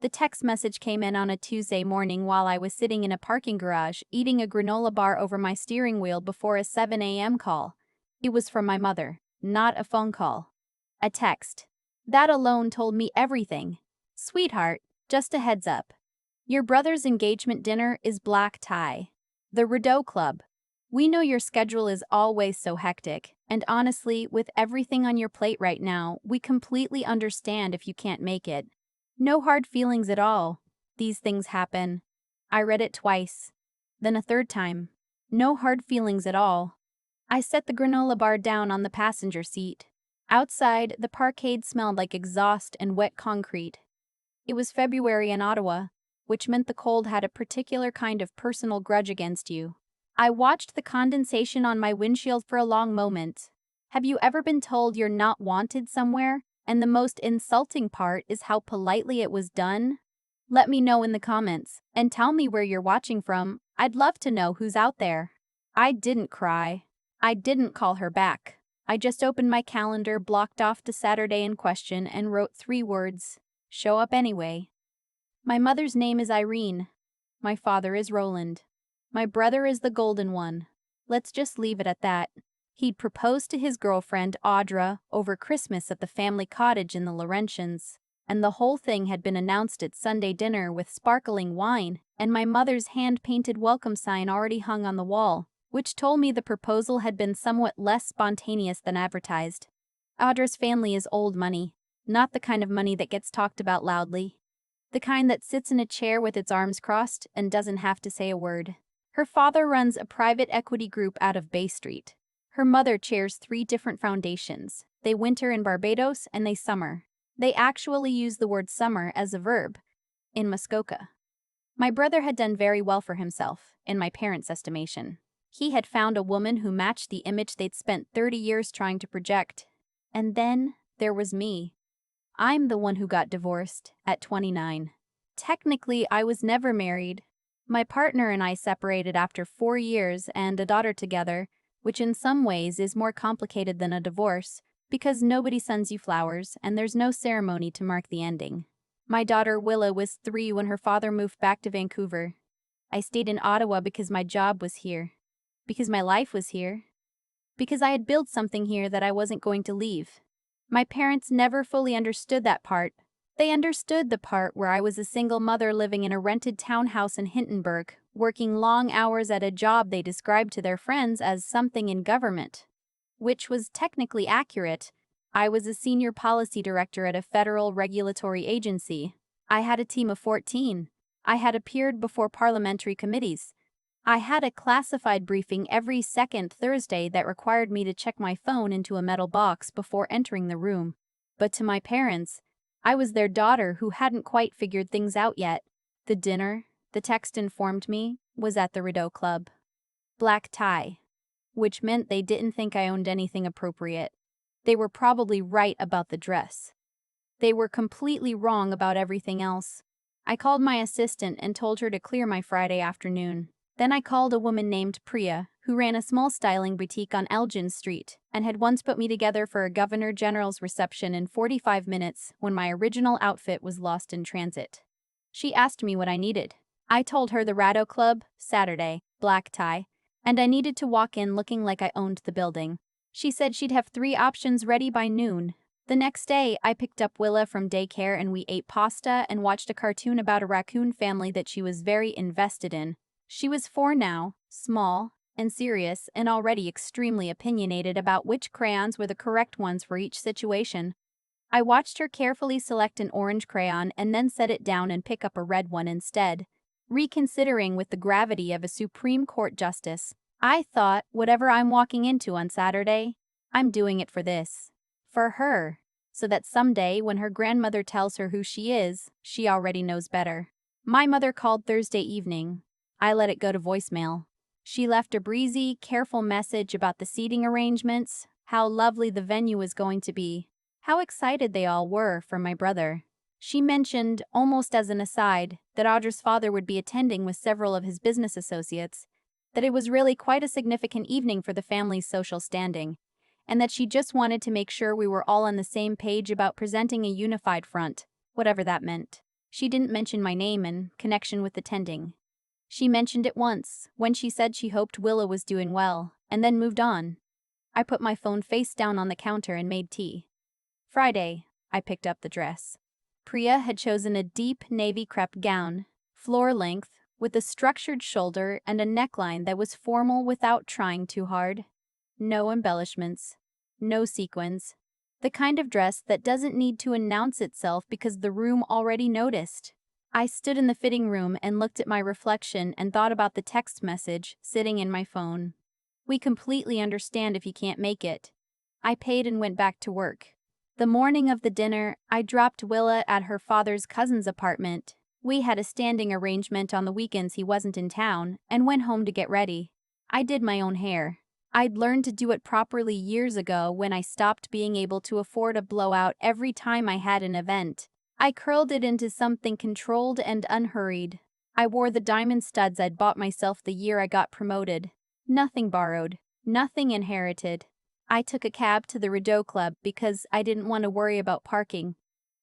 The text message came in on a Tuesday morning while I was sitting in a parking garage eating a granola bar over my steering wheel before a 7 a.m. call. It was from my mother, not a phone call. A text. That alone told me everything. Sweetheart, just a heads up. Your brother's engagement dinner is black tie. The Rideau Club. We know your schedule is always so hectic, and honestly, with everything on your plate right now, we completely understand if you can't make it. No hard feelings at all. These things happen. I read it twice. Then a third time. No hard feelings at all. I set the granola bar down on the passenger seat. Outside, the parkade smelled like exhaust and wet concrete. It was February in Ottawa, which meant the cold had a particular kind of personal grudge against you. I watched the condensation on my windshield for a long moment. Have you ever been told you're not wanted somewhere? And the most insulting part is how politely it was done? Let me know in the comments, and tell me where you're watching from. I'd love to know who's out there. I didn't cry. I didn't call her back. I just opened my calendar, blocked off the Saturday in question, and wrote 3 words. Show up anyway. My mother's name is Irene. My father is Roland. My brother is the golden one. Let's just leave it at that. He'd proposed to his girlfriend, Audra, over Christmas at the family cottage in the Laurentians, and the whole thing had been announced at Sunday dinner with sparkling wine, and my mother's hand-painted welcome sign already hung on the wall, which told me the proposal had been somewhat less spontaneous than advertised. Audra's family is old money, not the kind of money that gets talked about loudly. The kind that sits in a chair with its arms crossed and doesn't have to say a word. Her father runs a private equity group out of Bay Street. Her mother chairs 3 different foundations. They winter in Barbados and they summer. They actually use the word summer as a verb in Muskoka. My brother had done very well for himself, in my parents' estimation. He had found a woman who matched the image they'd spent 30 years trying to project. And then there was me. I'm the one who got divorced at 29. Technically, I was never married. My partner and I separated after 4 years and a daughter together, which in some ways is more complicated than a divorce, because nobody sends you flowers and there's no ceremony to mark the ending. My daughter Willa was 3 when her father moved back to Vancouver. I stayed in Ottawa because my job was here, because my life was here, because I had built something here that I wasn't going to leave. My parents never fully understood that part. They understood the part where I was a single mother living in a rented townhouse in Hintonburg, working long hours at a job they described to their friends as something in government. Which was technically accurate. I was a senior policy director at a federal regulatory agency. I had a team of 14. I had appeared before parliamentary committees. I had a classified briefing every second Thursday that required me to check my phone into a metal box before entering the room. But to my parents, I was their daughter who hadn't quite figured things out yet. The dinner, the text informed me, was at the Rideau Club. Black tie. Which meant they didn't think I owned anything appropriate. They were probably right about the dress. They were completely wrong about everything else. I called my assistant and told her to clear my Friday afternoon. Then I called a woman named Priya, who ran a small styling boutique on Elgin Street, and had once put me together for a Governor General's reception in 45 minutes when my original outfit was lost in transit. She asked me what I needed. I told her the Rideau Club, Saturday, black tie, and I needed to walk in looking like I owned the building. She said she'd have 3 options ready by noon. The next day, I picked up Willa from daycare and we ate pasta and watched a cartoon about a raccoon family that she was very invested in. She was 4 now, small and serious, and already extremely opinionated about which crayons were the correct ones for each situation. I watched her carefully select an orange crayon and then set it down and pick up a red one instead. Reconsidering with the gravity of a Supreme Court justice, I thought, whatever I'm walking into on Saturday, I'm doing it for this. For her. So that someday when her grandmother tells her who she is, she already knows better. My mother called Thursday evening. I let it go to voicemail. She left a breezy, careful message about the seating arrangements, how lovely the venue was going to be, how excited they all were for my brother. She mentioned, almost as an aside, that Audra's father would be attending with several of his business associates, that it was really quite a significant evening for the family's social standing, and that she just wanted to make sure we were all on the same page about presenting a unified front, whatever that meant. She didn't mention my name in connection with attending. She mentioned it once, when she said she hoped Willa was doing well, and then moved on. I put my phone face down on the counter and made tea. Friday, I picked up the dress. Priya had chosen a deep navy crepe gown, floor length, with a structured shoulder and a neckline that was formal without trying too hard. No embellishments. No sequins. The kind of dress that doesn't need to announce itself because the room already noticed. I stood in the fitting room and looked at my reflection and thought about the text message sitting in my phone. We completely understand if you can't make it. I paid and went back to work. The morning of the dinner, I dropped Willa at her father's cousin's apartment. We had a standing arrangement on the weekends he wasn't in town, and went home to get ready. I did my own hair. I'd learned to do it properly years ago when I stopped being able to afford a blowout every time I had an event. I curled it into something controlled and unhurried. I wore the diamond studs I'd bought myself the year I got promoted. Nothing borrowed, nothing inherited. I took a cab to the Rideau Club because I didn't want to worry about parking.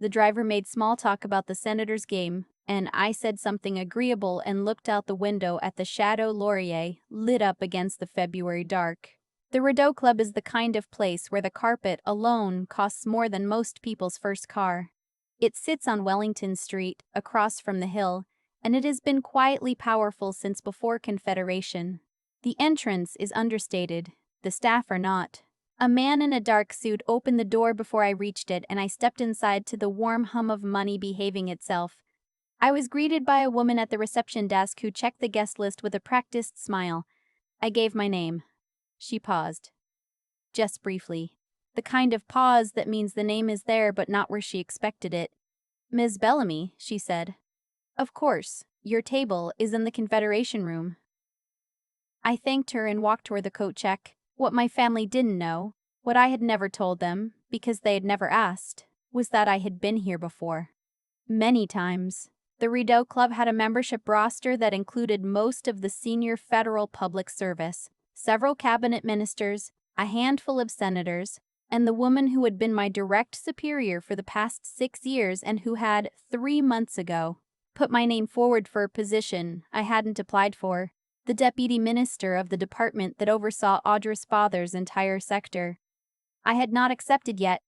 The driver made small talk about the Senators' game, and I said something agreeable and looked out the window at the Chateau Laurier lit up against the February dark. The Rideau Club is the kind of place where the carpet alone costs more than most people's first car. It sits on Wellington Street, across from the hill, and it has been quietly powerful since before Confederation. The entrance is understated, the staff are not. A man in a dark suit opened the door before I reached it, and I stepped inside to the warm hum of money behaving itself. I was greeted by a woman at the reception desk who checked the guest list with a practiced smile. I gave my name. She paused. Just briefly. The kind of pause that means the name is there but not where she expected it. Ms. Bellamy, she said. Of course, your table is in the Confederation room. I thanked her and walked toward the coat check. What my family didn't know, what I had never told them, because they had never asked, was that I had been here before. Many times. The Rideau Club had a membership roster that included most of the senior federal public service, several cabinet ministers, a handful of senators, and the woman who had been my direct superior for the past 6 years and who had, 3 months ago, put my name forward for a position I hadn't applied for. The deputy minister of the department that oversaw Audra's father's entire sector. I had not accepted yet,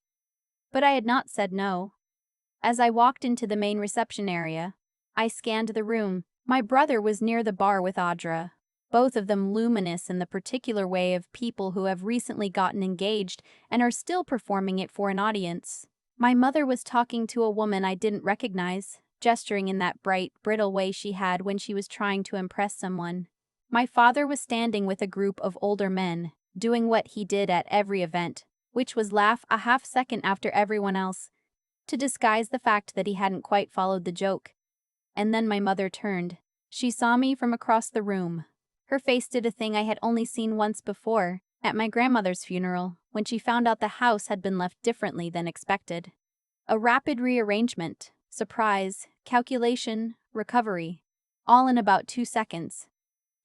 but I had not said no. As I walked into the main reception area, I scanned the room. My brother was near the bar with Audra, both of them luminous in the particular way of people who have recently gotten engaged and are still performing it for an audience. My mother was talking to a woman I didn't recognize, gesturing in that bright, brittle way she had when she was trying to impress someone. My father was standing with a group of older men, doing what he did at every event, which was laugh a half second after everyone else, to disguise the fact that he hadn't quite followed the joke. And then my mother turned. She saw me from across the room. Her face did a thing I had only seen once before, at my grandmother's funeral, when she found out the house had been left differently than expected. A rapid rearrangement, surprise, calculation, recovery, all in about 2 seconds.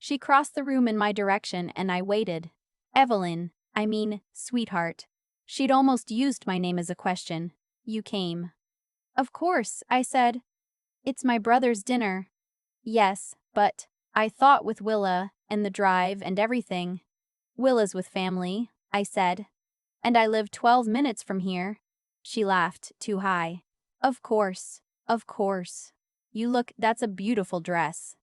She crossed the room in my direction and I waited. Evelyn, sweetheart. She'd almost used my name as a question. You came. Of course, I said. It's my brother's dinner. Yes, but I thought with Willa and the drive and everything. Willa's with family, I said. And I live 12 minutes from here. She laughed, too high. Of course, of course. That's a beautiful dress.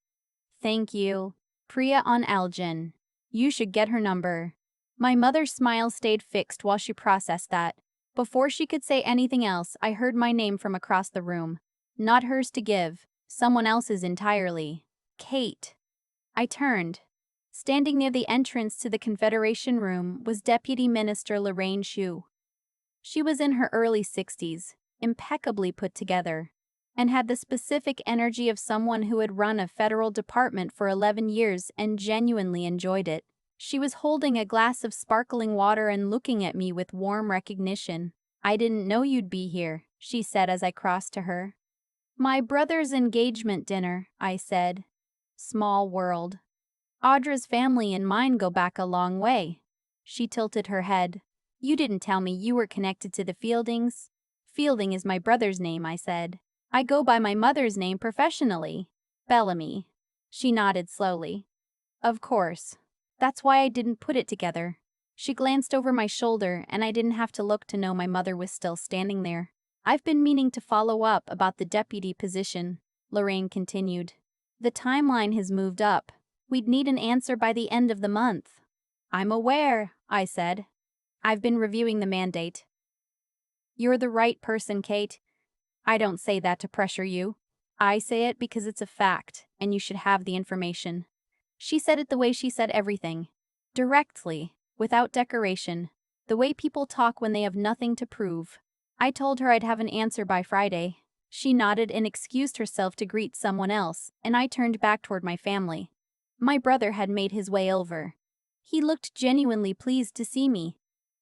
Thank you. Priya on Elgin. You should get her number. My mother's smile stayed fixed while she processed that. Before she could say anything else, I heard my name from across the room. Not hers to give, someone else's entirely. Kate. I turned. Standing near the entrance to the Confederation room was Deputy Minister Lorraine Shue. She was in her early 60s, impeccably put together, and had the specific energy of someone who had run a federal department for 11 years and genuinely enjoyed it. She was holding a glass of sparkling water and looking at me with warm recognition. I didn't know you'd be here, she said as I crossed to her. My brother's engagement dinner, I said. Small world. Audra's family and mine go back a long way. She tilted her head. You didn't tell me you were connected to the Fieldings. Fielding is my brother's name, I said. I go by my mother's name professionally. Bellamy. She nodded slowly. Of course. That's why I didn't put it together. She glanced over my shoulder, and I didn't have to look to know my mother was still standing there. I've been meaning to follow up about the deputy position, Lorraine continued. The timeline has moved up. We'd need an answer by the end of the month. I'm aware, I said. I've been reviewing the mandate. You're the right person, Kate. I don't say that to pressure you. I say it because it's a fact, and you should have the information. She said it the way she said everything. Directly, without decoration. The way people talk when they have nothing to prove. I told her I'd have an answer by Friday. She nodded and excused herself to greet someone else, and I turned back toward my family. My brother had made his way over. He looked genuinely pleased to see me.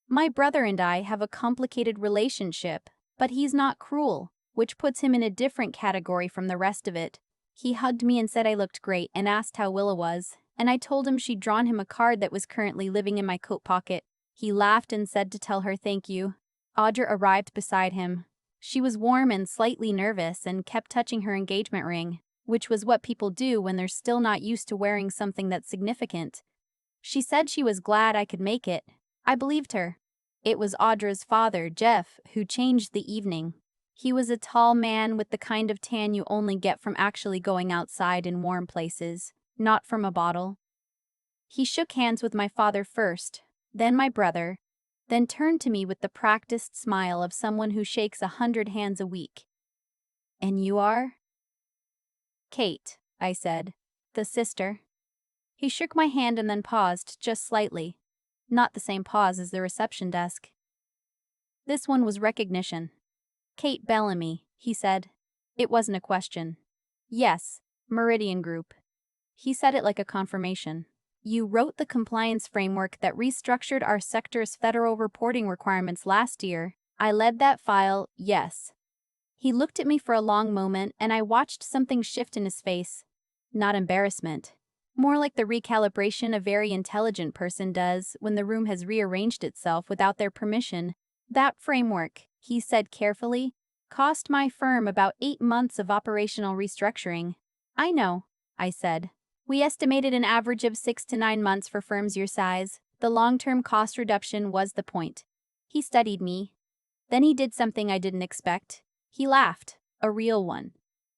My brother and I have a complicated relationship, but he's not cruel, which puts him in a different category from the rest of it. He hugged me and said I looked great and asked how Willa was, and I told him she'd drawn him a card that was currently living in my coat pocket. He laughed and said to tell her thank you. Audra arrived beside him. She was warm and slightly nervous and kept touching her engagement ring, which was what people do when they're still not used to wearing something that's significant. She said she was glad I could make it. I believed her. It was Audra's father, Jeff, who changed the evening. He was a tall man with the kind of tan you only get from actually going outside in warm places, not from a bottle. He shook hands with my father first, then my brother, then turned to me with the practiced smile of someone who shakes 100 hands a week. And you are? Kate, I said. The sister. He shook my hand and then paused, just slightly. Not the same pause as the reception desk. This one was recognition. Kate Bellamy, he said. It wasn't a question. Yes, Meridian Group. He said it like a confirmation. You wrote the compliance framework that restructured our sector's federal reporting requirements last year. I led that file, yes. He looked at me for a long moment, and I watched something shift in his face. Not embarrassment. More like the recalibration a very intelligent person does when the room has rearranged itself without their permission. That framework, he said carefully, cost my firm about 8 months of operational restructuring. I know, I said. We estimated an average of 6 to 9 months for firms your size. The long-term cost reduction was the point. He studied me. Then he did something I didn't expect. He laughed, a real one.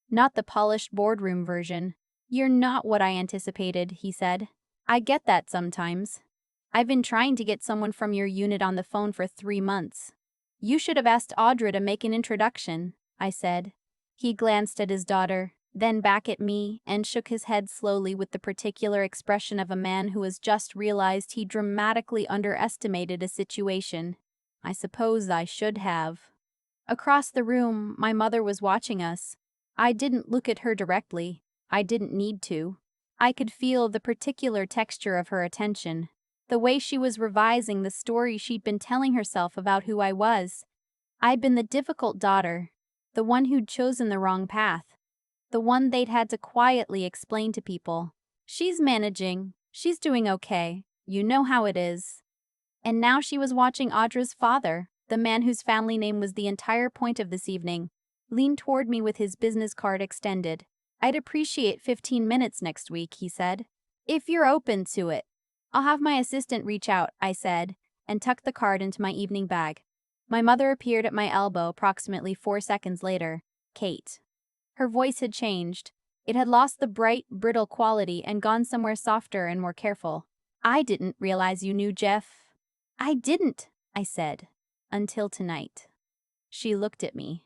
Not the polished boardroom version. You're not what I anticipated, he said. I get that sometimes. I've been trying to get someone from your unit on the phone for 3 months. You should have asked Audra to make an introduction, I said. He glanced at his daughter, then back at me, and shook his head slowly with the particular expression of a man who has just realized he dramatically underestimated a situation. I suppose I should have. Across the room, my mother was watching us. I didn't look at her directly. I didn't need to. I could feel the particular texture of her attention, the way she was revising the story she'd been telling herself about who I was. I'd been the difficult daughter, the one who'd chosen the wrong path, the one they'd had to quietly explain to people. She's managing, she's doing okay, you know how it is. And now she was watching Audra's father, the man whose family name was the entire point of this evening, lean toward me with his business card extended. I'd appreciate 15 minutes next week, he said. If you're open to it. I'll have my assistant reach out, I said, and tucked the card into my evening bag. My mother appeared at my elbow approximately 4 seconds later. Kate. Her voice had changed. It had lost the bright, brittle quality and gone somewhere softer and more careful. I didn't realize you knew Jeff. I didn't, I said, until tonight. She looked at me.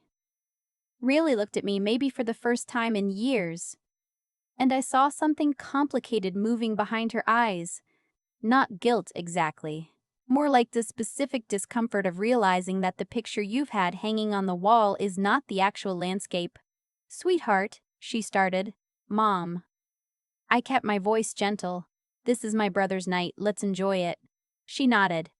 Really looked at me, maybe for the first time in years. And I saw something complicated moving behind her eyes. Not guilt exactly. More like the specific discomfort of realizing that the picture you've had hanging on the wall is not the actual landscape. Sweetheart, she started. Mom. I kept my voice gentle. This is my brother's night, let's enjoy it. She nodded.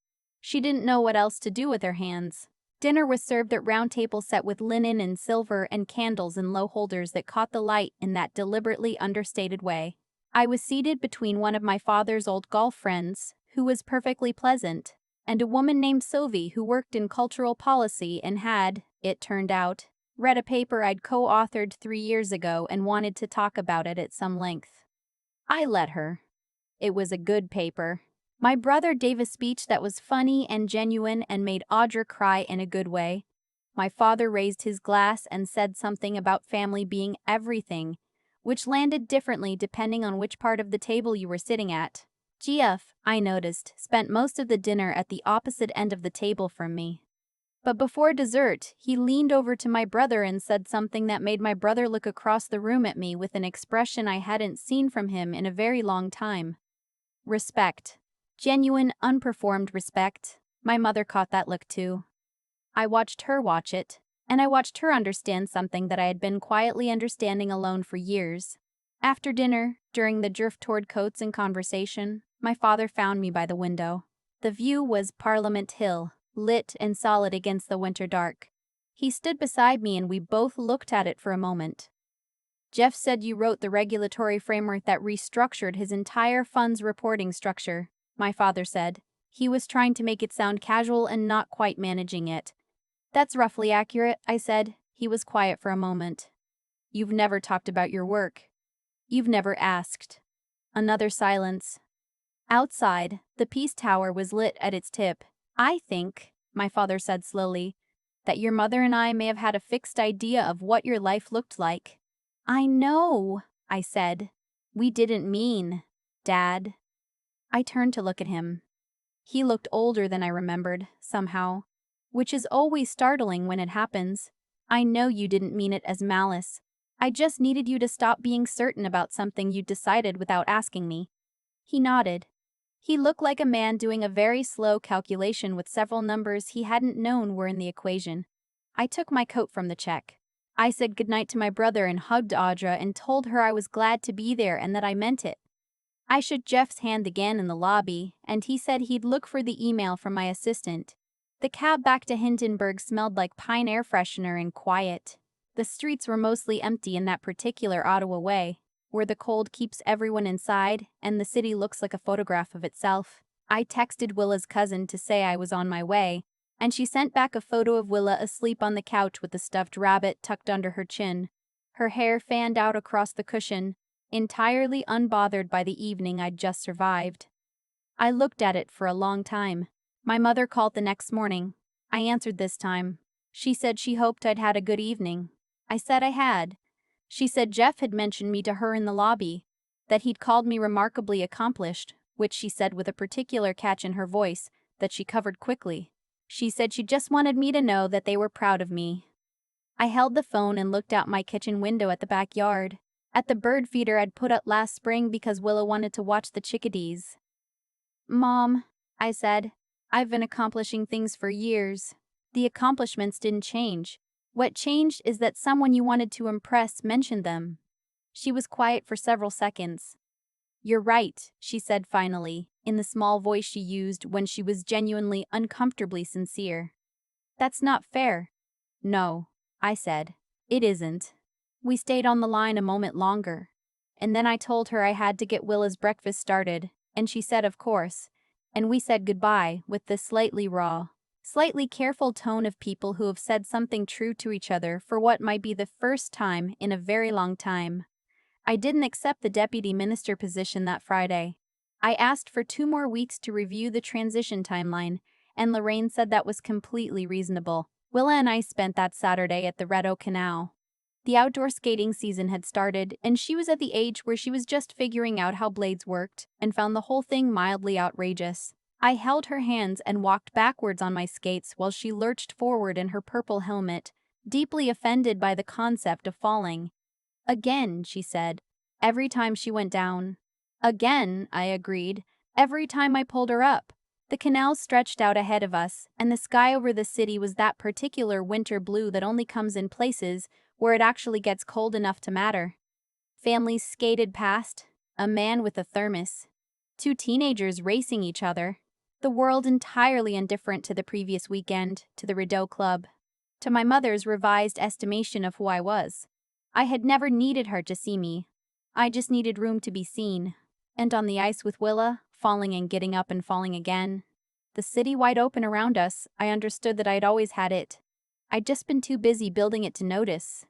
She didn't know what else to do with her hands. Dinner was served at round tables set with linen and silver and candles in low holders that caught the light in that deliberately understated way. I was seated between one of my father's old golf friends, who was perfectly pleasant, and a woman named Sylvie who worked in cultural policy and had, it turned out, Read a paper I'd co-authored 3 years ago and wanted to talk about it at some length. I let her. It was a good paper. My brother gave a speech that was funny and genuine and made Audra cry in a good way. My father raised his glass and said something about family being everything, which landed differently depending on which part of the table you were sitting at. GF, I noticed, spent most of the dinner at the opposite end of the table from me. But before dessert, he leaned over to my brother and said something that made my brother look across the room at me with an expression I hadn't seen from him in a very long time. Respect. Genuine, unperformed respect. My mother caught that look too. I watched her watch it, and I watched her understand something that I had been quietly understanding alone for years. After dinner, during the drift toward coats and conversation, my father found me by the window. The view was Parliament Hill, lit and solid against the winter dark. He stood beside me and we both looked at it for a moment. Jeff said you wrote the regulatory framework that restructured his entire fund's reporting structure, my father said. He was trying to make it sound casual and not quite managing it. That's roughly accurate, I said. He was quiet for a moment. You've never talked about your work. You've never asked. Another silence. Outside, the Peace Tower was lit at its tip. I think, my father said slowly, that your mother and I may have had a fixed idea of what your life looked like. I know, I said. We didn't mean, Dad. I turned to look at him. He looked older than I remembered, somehow, which is always startling when it happens. I know you didn't mean it as malice. I just needed you to stop being certain about something you'd decided without asking me. He nodded. He looked like a man doing a very slow calculation with several numbers he hadn't known were in the equation. I took my coat from the check. I said goodnight to my brother and hugged Audra and told her I was glad to be there and that I meant it. I shook Jeff's hand again in the lobby, and he said he'd look for the email from my assistant. The cab back to Hindenburg smelled like pine air freshener and quiet. The streets were mostly empty in that particular Ottawa way, where the cold keeps everyone inside and the city looks like a photograph of itself. I texted Willa's cousin to say I was on my way, and she sent back a photo of Willa asleep on the couch with a stuffed rabbit tucked under her chin, her hair fanned out across the cushion, entirely unbothered by the evening I'd just survived. I looked at it for a long time. My mother called the next morning. I answered this time. She said she hoped I'd had a good evening. I said I had. She said Jeff had mentioned me to her in the lobby, that he'd called me remarkably accomplished, which she said with a particular catch in her voice that she covered quickly. She said she just wanted me to know that they were proud of me. I held the phone and looked out my kitchen window at the backyard, at the bird feeder I'd put up last spring because Willa wanted to watch the chickadees. Mom, I said, I've been accomplishing things for years. The accomplishments didn't change. What changed is that someone you wanted to impress mentioned them. She was quiet for several seconds. You're right, she said finally, in the small voice she used when she was genuinely uncomfortably sincere. That's not fair. No, I said. It isn't. We stayed on the line a moment longer, and then I told her I had to get Willa's breakfast started, and she said of course, and we said goodbye with the slightly raw, slightly careful tone of people who have said something true to each other for what might be the first time in a very long time. I didn't accept the deputy minister position that Friday. I asked for 2 more weeks to review the transition timeline, and Lorraine said that was completely reasonable. Willa and I spent that Saturday at the Rideau Canal. The outdoor skating season had started, and she was at the age where she was just figuring out how blades worked and found the whole thing mildly outrageous. I held her hands and walked backwards on my skates while she lurched forward in her purple helmet, deeply offended by the concept of falling. Again, she said. Every time she went down. Again, I agreed. Every time I pulled her up. The canal stretched out ahead of us, and the sky over the city was that particular winter blue that only comes in places where it actually gets cold enough to matter. Families skated past, a man with a thermos, 2 teenagers racing each other, the world entirely indifferent to the previous weekend, to the Rideau Club, to my mother's revised estimation of who I was. I had never needed her to see me. I just needed room to be seen. And on the ice with Willa, falling and getting up and falling again, the city wide open around us, I understood that I'd always had it. I'd just been too busy building it to notice.